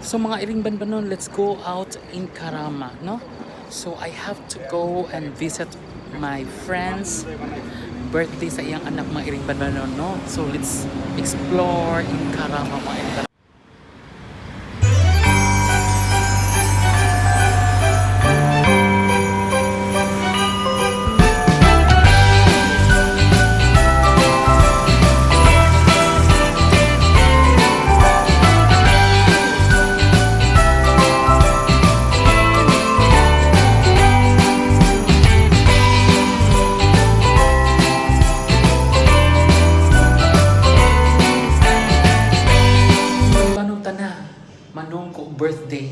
So mga iring banbanon, let's go out in Karama, no? So I have to go and visit my friend's birthday sa iyang anak, mga iring banbanon, no? So let's explore in Karama, mga iring banbanon. Manong ko birthday.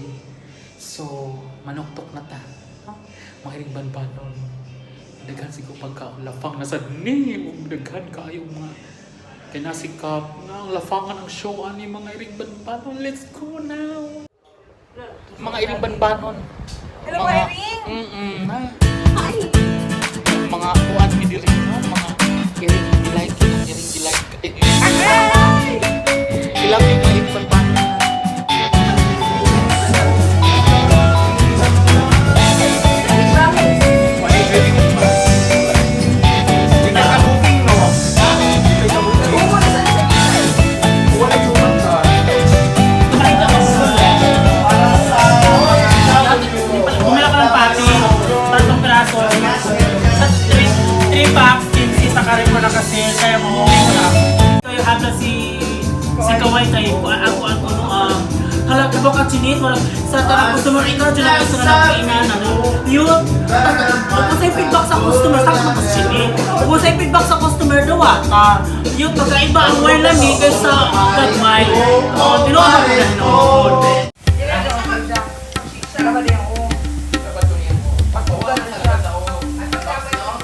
So, manuktok na ta. Mahiring banbanon. Daghan siguro pagka-lafang na sa ni. Daghan kayo mga kinasikap na lafangan ang show ani mga iring banbanon. Let's go now. Mga iring banbanon. Hello, mga, Iring! Hi! Mga kuwan ni diri, no? Mga iring like. Ilang yung mga iring banbanon. Sa tanang customer ikaw dyan ang gusto na kainan yun kung sa'yo feedback sa customer sa mga chinit kung sa'yo feedback sa customer dawa yun pagkaiba ang wala ni kaysa gagmay tinuwa ka rin noon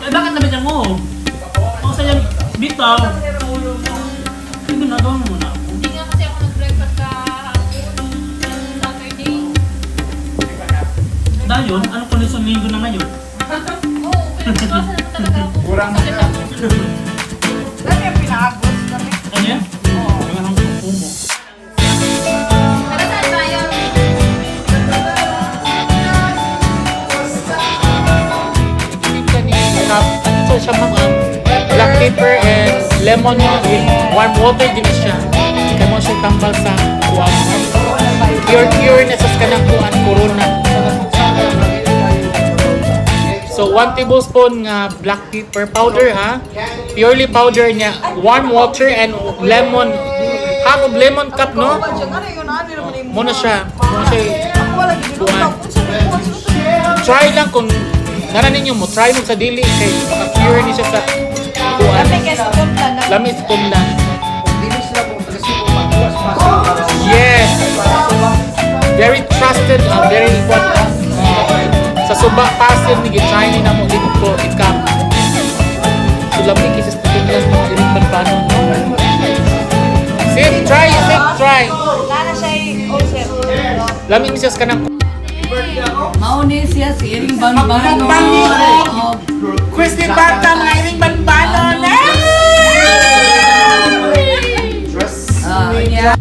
bakit naman dyan mo? Kung sa'yo bitaw hindi na doon muna Dayon, anong kondisyon linggo na ngayon? Oo, pinagpasan naman talaga ako. Kurang na ka. Dati yung pinakagos kami. Ano yan? Oo. Yung anong kumo. Taga saan ba yun? So siya mga black pepper and lemon with warm water din siya. Kaya mo siya tambal sa kuwan. Pure na sa kanang kuwan, corona. So 1 tablespoon nga black pepper powder ha. Purely powder niya. Warm water and lemon. Half of lemon cup no. Muna siya. Kuwan. Try lang kung nara ninyo mo. Try mo sa dili kay pure ni siya sa kuwan. Lami sa tunda. Yes. Very trusted, very important. Sa suba pasir ni gitry ni namo dito ikap. So lami kisas tunda mo diri banbanon. Sip try. Lana siya ulcer. Lami misas kanang Mauni siya si Iring Banbanon. Christy Bata mga iring banbanon. Niya.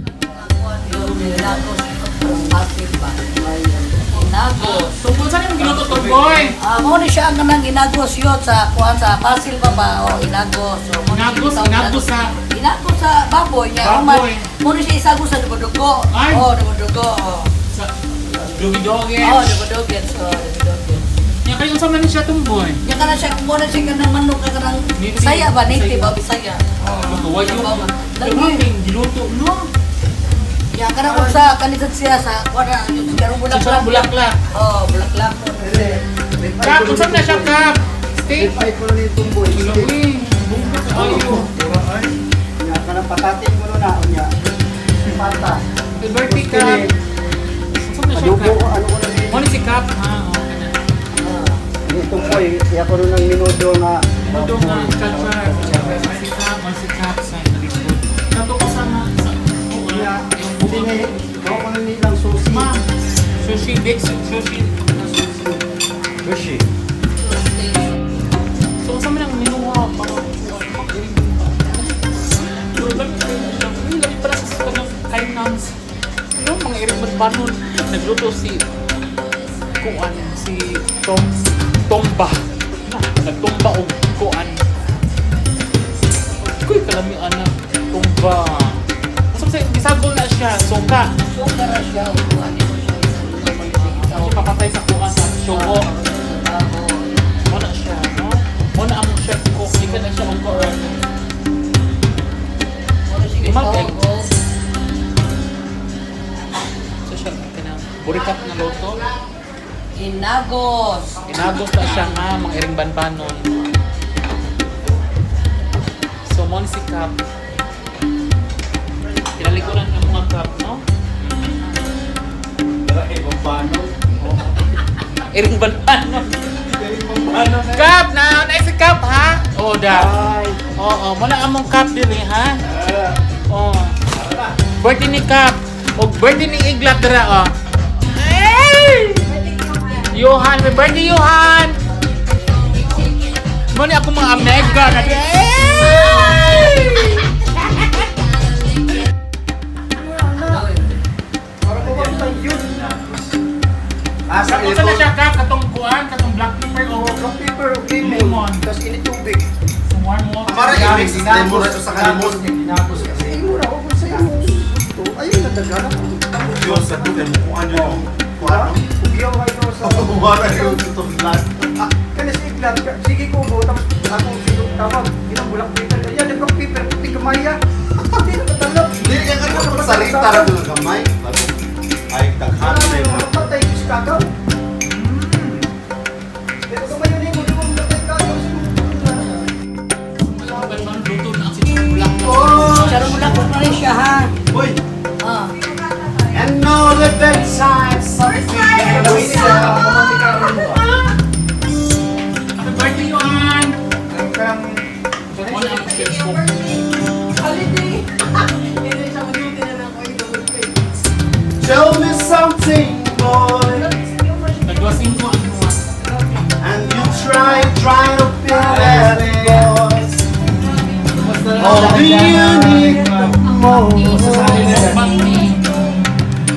Inagos. So kung saan yung ginuto to boy? Mauni siya ang kanang inagos yun sa kuhan sa Pasil ba ba? O inagos. So, Inagos sa Inagos sa baboy niya. Baboy. Mauni siya isagos sa dugo-dugo. Ay. Oh, dugo-dugo. sa Dugi-dogi. Oh, dugo-dugo. So, dugo-dugo. Nya kayo sa man siya tumboy. Yan ka na siya, muna siya ka ng manok ka ng Native. Bisaya ba? Native ba? Bisaya. Lutuwa yung Lagi. giluto no. Yan ka na kung sa kanisat siya sa wala. Yung sigaro Sa bulaklak. bulaklak. Oh, bulaklak. Kap, kung saan na siya kap? Steak. Ay ko ni tumboy. Ilawin. Bungkot ayo. Ya kana patatin mo na unya. Pata. Birthday kap. Saan na siya Adubo kap? ano ko na ni. Mo ni si kap. Okay na. Ni tumboy, iya ko ng minudo nga. Mudo nga culture. Si kap sa likod. Nato ko sana sa Ya, yung hindi ni ko ko ni lang susi. Ma, sushi, big sushi. Sushi. So, saan mo nang minuha pa? Lagi pala sa kanang kainams. Ano, mga iring banbanon. Nagluto si kuan si Tomba. Nagtumba og kuan. Kuy kalami anak Tomba. Sa gisagol na siya, suka. So, kara siya, upuan mo siya. Siya papatay sa kuan sa sugo. Muna siya, no? Muna ang chef cook, di ka na siya mag-cook. So siya, kanang burikat na loto. Inagos. Inagos na siya nga, mga iring banbanon. So, mo si Cap. Pinalikuran ng mga Cap, no? Iring banbanon. Cap! Na si Cap, ha? Oo, da. Oo, muna among Cap dili, ha? Oo. Birthday ni Cap. O birthday ni Iglat, dara, oh. Hey! Johan, may birthday, Johan! Muna ako mga mega na. Hey! Para ko ba sa yun? Asa Sa na siya ka, katong kuan, katong black pepper o Black pepper, okay Lemon. Tapos init tubig. warm water. Amara i-mix lemon ito sa kalimon. Ginapos kasi. Ay, mura ako sa iyo. Gusto. Ayun, nadagana ko. Diyos sa tugan mo kung ano yung kuwan. Ugyaw kayo sa... Amara yung itong blood. Kaya si Iglat, sige ko bo, tapos akong silog tawag. Ginang bulak paper. Ayan, yung black paper, puti kamaya. Hindi na katalap. Hindi ka nga magsalita rin ng kamay. Ay, taghan na yung mga. Patay ko si Kagaw. Pero kung mayon mo, di mo matay Kagaw. Luto na ang black Oh! Saro mo lang kung ano siya, ha? Uy! Ah. And know the bedtime something that we sell. Happy birthday, Johan! Kang... Wala ang chef cook. Show me something, boy. Nagwasing ko ang mga. And you try to feel that voice. Oh, do you need more?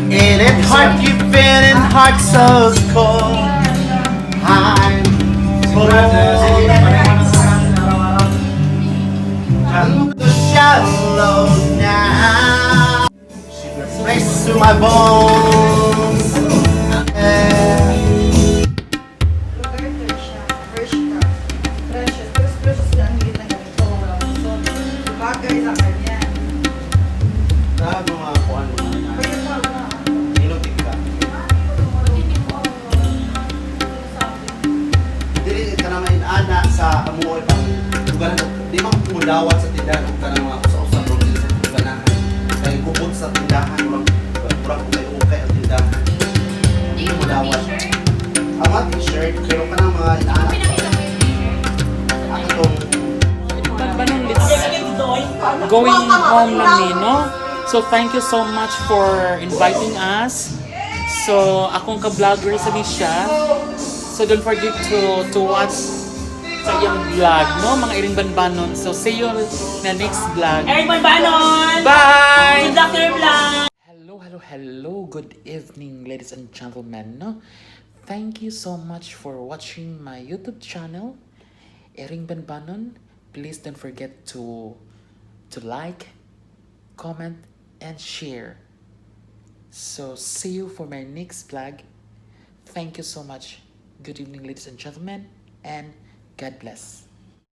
In it heart you feeling heart so cold. I'm the shallow now. Race to my bones. Bagay sa kanya. Ano mga kuhan mo na? Inutik ka. Dili ka naman inana sa amuoy pang tuganan. Di man kumudawat sa tindahan kung ka mga usa-usa ron dili sa tuganahan. Kaya kubot sa tindahan, murag ukay-ukay ang tindahan. Hindi mo na t-shirt. Ang mga t-shirt, pero ka ng mga inaana. Pinakita mo yung t-shirt. Ang itong Banong going home na mi, no? So, thank you so much for inviting us. So, akong ka-vlogger sa siya. So, don't forget to watch sa iyang vlog, no? Mga iring banbanon. So, see you na next vlog. Eric Banon! Bye! Good luck to your vlog! Hello. Good evening, ladies and gentlemen, no? Thank you so much for watching my YouTube channel, Iring Banbanon. Please don't forget to like, comment, and share. So, see you for my next vlog. Thank you so much. Good evening, ladies and gentlemen, and God bless.